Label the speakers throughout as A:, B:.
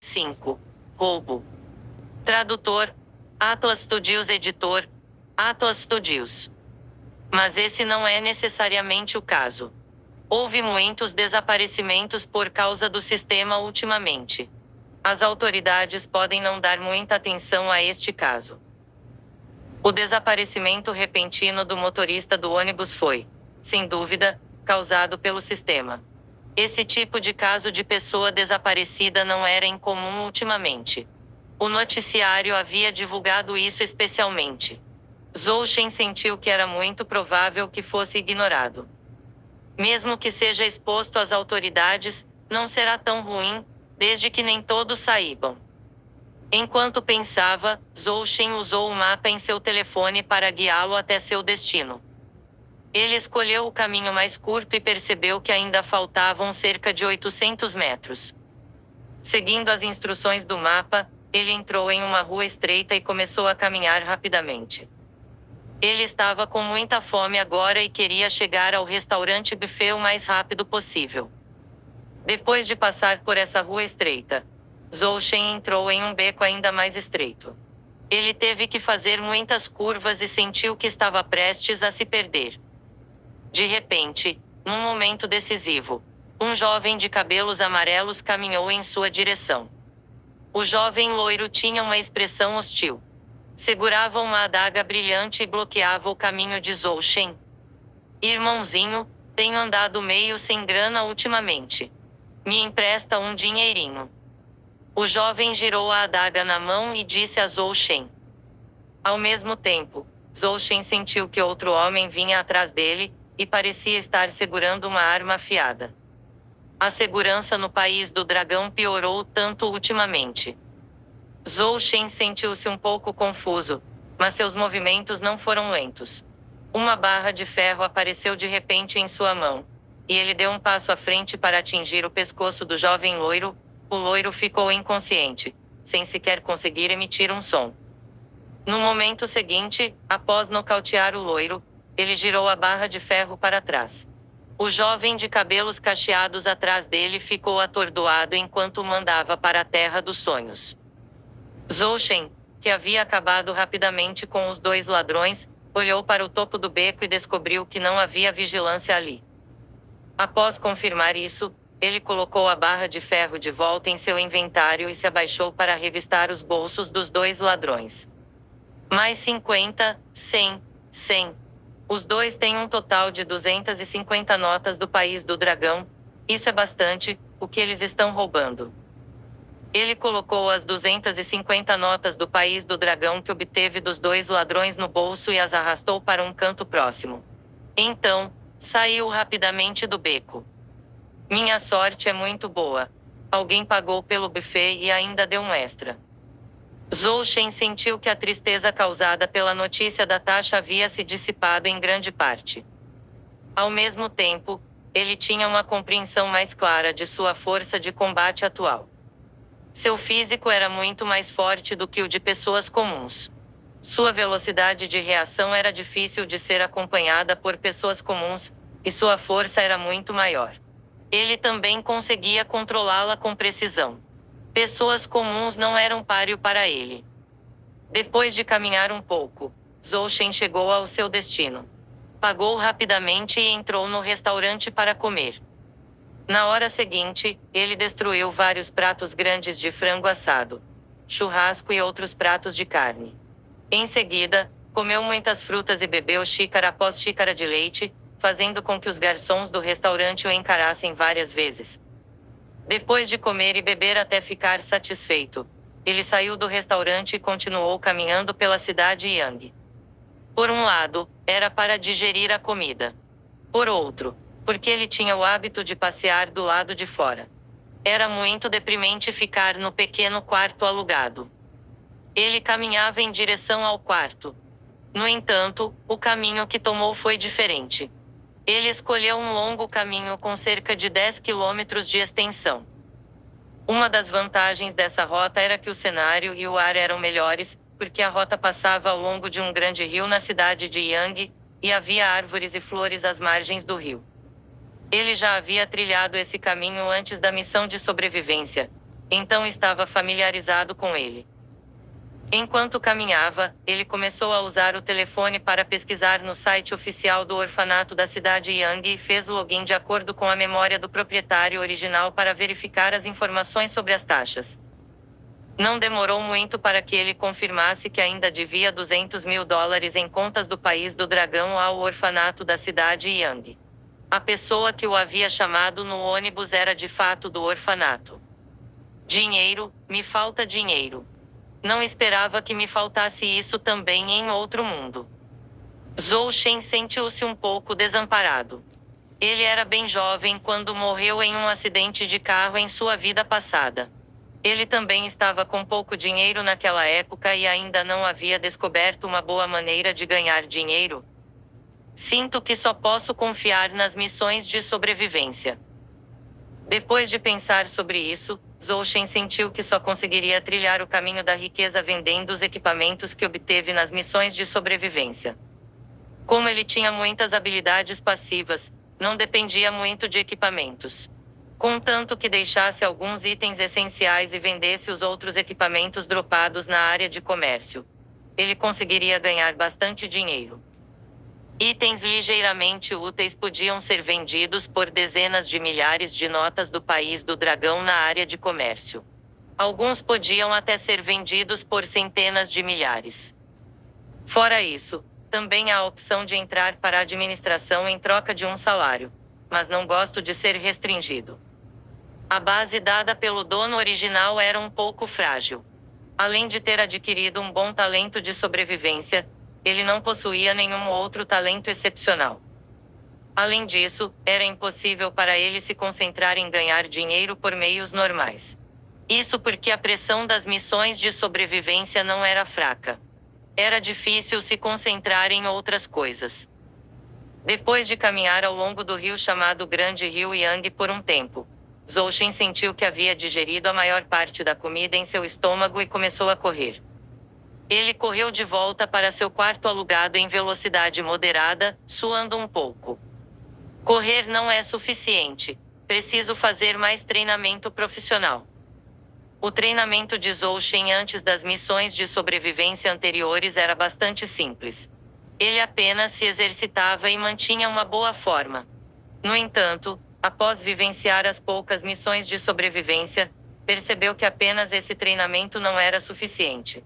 A: 5. Roubo. Tradutor: Atlas Studios. Editor: Atlas Studios. Mas esse não é necessariamente o caso. Houve muitos desaparecimentos por causa do sistema ultimamente. As autoridades podem não dar muita atenção a este caso. O desaparecimento repentino do motorista do ônibus foi, sem dúvida, causado pelo sistema. Esse tipo de caso de pessoa desaparecida não era incomum ultimamente. O noticiário havia divulgado isso especialmente. Zhou Shen sentiu que era muito provável que fosse ignorado. Mesmo que seja exposto às autoridades, não será tão ruim, desde que nem todos saibam. Enquanto pensava, Zhou Shen usou o mapa em seu telefone para guiá-lo até seu destino. Ele escolheu o caminho mais curto e percebeu que ainda faltavam cerca de 800 metros. Seguindo as instruções do mapa, ele entrou em uma rua estreita e começou a caminhar rapidamente. Ele estava com muita fome agora e queria chegar ao restaurante buffet o mais rápido possível. Depois de passar por essa rua estreita, Zhou Shen entrou em um beco ainda mais estreito. Ele teve que fazer muitas curvas e sentiu que estava prestes a se perder. De repente, num momento decisivo, um jovem de cabelos amarelos caminhou em sua direção. O jovem loiro tinha uma expressão hostil. Segurava uma adaga brilhante e bloqueava o caminho de Zhou Shen. Irmãozinho, tenho andado meio sem grana ultimamente. Me empresta um dinheirinho. O jovem girou a adaga na mão e disse a Zhou Shen. Ao mesmo tempo, Zhou Shen sentiu que outro homem vinha atrás dele, e parecia estar segurando uma arma afiada. A segurança no país do dragão piorou tanto ultimamente. Zhou Shen sentiu-se um pouco confuso, mas seus movimentos não foram lentos. Uma barra de ferro apareceu de repente em sua mão, e ele deu um passo à frente para atingir o pescoço do jovem loiro. O loiro ficou inconsciente, sem sequer conseguir emitir um som. No momento seguinte, após nocautear o loiro, ele girou a barra de ferro para trás. O jovem de cabelos cacheados atrás dele ficou atordoado enquanto o mandava para a terra dos sonhos. Zhou Shen, que havia acabado rapidamente com os dois ladrões, olhou para o topo do beco e descobriu que não havia vigilância ali. Após confirmar isso, ele colocou a barra de ferro de volta em seu inventário e se abaixou para revistar os bolsos dos dois ladrões. Mais 50, 100. Os dois têm um total de 250 notas do país do dragão. Isso é bastante, o que eles estão roubando. Ele colocou as 250 notas do país do dragão que obteve dos dois ladrões no bolso e as arrastou para um canto próximo. Então, saiu rapidamente do beco. Minha sorte é muito boa. Alguém pagou pelo buffet e ainda deu um extra. Zhou Shen sentiu que a tristeza causada pela notícia da taxa havia se dissipado em grande parte. Ao mesmo tempo, ele tinha uma compreensão mais clara de sua força de combate atual. Seu físico era muito mais forte do que o de pessoas comuns. Sua velocidade de reação era difícil de ser acompanhada por pessoas comuns, e sua força era muito maior. Ele também conseguia controlá-la com precisão. Pessoas comuns não eram páreo para ele. Depois de caminhar um pouco, Zhou Shen chegou ao seu destino. Pagou rapidamente e entrou no restaurante para comer. Na hora seguinte, ele destruiu vários pratos grandes de frango assado, churrasco e outros pratos de carne. Em seguida, comeu muitas frutas e bebeu xícara após xícara de leite, fazendo com que os garçons do restaurante o encarassem várias vezes. Depois de comer e beber até ficar satisfeito, ele saiu do restaurante e continuou caminhando pela cidade Yang. Por um lado, era para digerir a comida. Por outro, porque ele tinha o hábito de passear do lado de fora. Era muito deprimente ficar no pequeno quarto alugado. Ele caminhava em direção ao quarto. No entanto, o caminho que tomou foi diferente. Ele escolheu um longo caminho com cerca de 10 quilômetros de extensão. Uma das vantagens dessa rota era que o cenário e o ar eram melhores, porque a rota passava ao longo de um grande rio na cidade de Yang, e havia árvores e flores às margens do rio. Ele já havia trilhado esse caminho antes da missão de sobrevivência, então estava familiarizado com ele. Enquanto caminhava, ele começou a usar o telefone para pesquisar no site oficial do orfanato da cidade Yang e fez login de acordo com a memória do proprietário original para verificar as informações sobre as taxas. Não demorou muito para que ele confirmasse que ainda devia $200 mil em contas do país do dragão ao orfanato da cidade Yang. A pessoa que o havia chamado no ônibus era de fato do orfanato. Dinheiro, me falta dinheiro. Não esperava que me faltasse isso também em outro mundo. Zhou Shen sentiu-se um pouco desamparado. Ele era bem jovem quando morreu em um acidente de carro em sua vida passada. Ele também estava com pouco dinheiro naquela época e ainda não havia descoberto uma boa maneira de ganhar dinheiro. Sinto que só posso confiar nas missões de sobrevivência. Depois de pensar sobre isso, Zhou Shen sentiu que só conseguiria trilhar o caminho da riqueza vendendo os equipamentos que obteve nas missões de sobrevivência. Como ele tinha muitas habilidades passivas, não dependia muito de equipamentos. Contanto que deixasse alguns itens essenciais e vendesse os outros equipamentos dropados na área de comércio, ele conseguiria ganhar bastante dinheiro. Itens ligeiramente úteis podiam ser vendidos por dezenas de milhares de notas do país do dragão na área de comércio. Alguns podiam até ser vendidos por centenas de milhares. Fora isso, também há a opção de entrar para a administração em troca de um salário, mas não gosto de ser restringido. A base dada pelo dono original era um pouco frágil. Além de ter adquirido um bom talento de sobrevivência, ele não possuía nenhum outro talento excepcional. Além disso, era impossível para ele se concentrar em ganhar dinheiro por meios normais. Isso porque a pressão das missões de sobrevivência não era fraca. Era difícil se concentrar em outras coisas. Depois de caminhar ao longo do rio chamado Grande Rio Yang por um tempo, Zhou Shen sentiu que havia digerido a maior parte da comida em seu estômago e começou a correr. Ele correu de volta para seu quarto alugado em velocidade moderada, suando um pouco. Correr não é suficiente. Preciso fazer mais treinamento profissional. O treinamento de Zhou Shen antes das missões de sobrevivência anteriores era bastante simples. Ele apenas se exercitava e mantinha uma boa forma. No entanto, após vivenciar as poucas missões de sobrevivência, percebeu que apenas esse treinamento não era suficiente.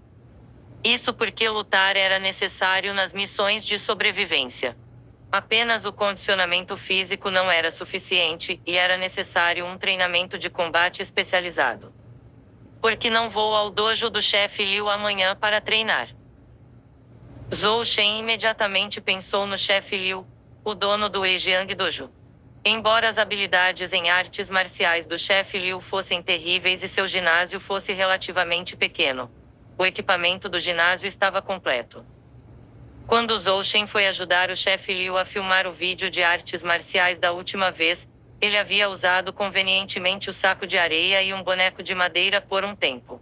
A: Isso porque lutar era necessário nas missões de sobrevivência. Apenas o condicionamento físico não era suficiente e era necessário um treinamento de combate especializado. Por que não vou ao dojo do chefe Liu amanhã para treinar? Zhou Shen imediatamente pensou no chefe Liu, o dono do Eijiang Dojo. Embora as habilidades em artes marciais do chefe Liu fossem terríveis e seu ginásio fosse relativamente pequeno, o equipamento do ginásio estava completo. Quando Zhou Shen foi ajudar o chefe Liu a filmar o vídeo de artes marciais da última vez, ele havia usado convenientemente o saco de areia e um boneco de madeira por um tempo.